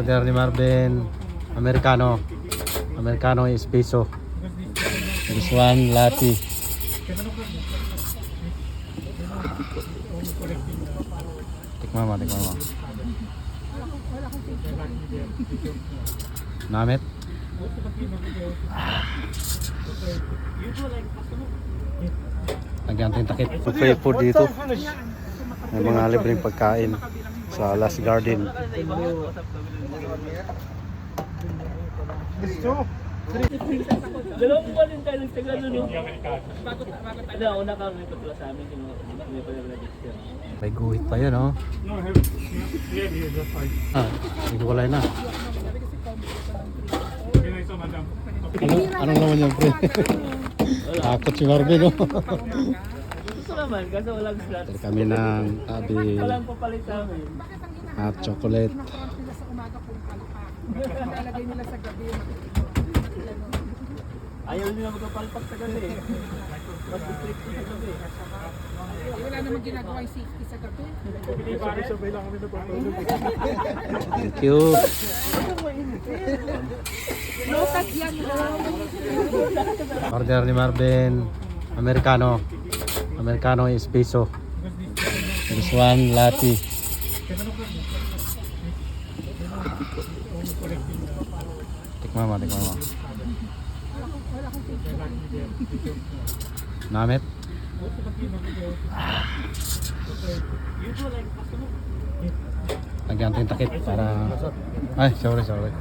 Order ni Marvin. Americano. Americano is peso. This one, Lati. Tikman mo. Namit? Lagyan natin takip. Buffet food dito. May mga libreng pagkain sa Last Garden. Dalawang buwan din tayo nagtagal no? Bakit una ka may patula sa amin may pala-register. May guhit pa yun, oh. Nagwalay na. Anong naman yan, pre? Takot si Marvin, oh. Gusto naman, kasi walang slot. Tari kami ng tabi Walang papalit sa amin. at chocolate. Nalagay nila sa gabi. Ayaw nila magpapalpak sa gabi. Mas strict sa gabi. Wala namang ginagawa yung safety sa gabi. Sabay-sabay lang kami napapalpak. Thank you. Lotas yan. Order ni Marvin. Americano. Americano is peso. This one, Lati. Tikman mo. Namit? Lagyan natin takip para... Ay, sorry.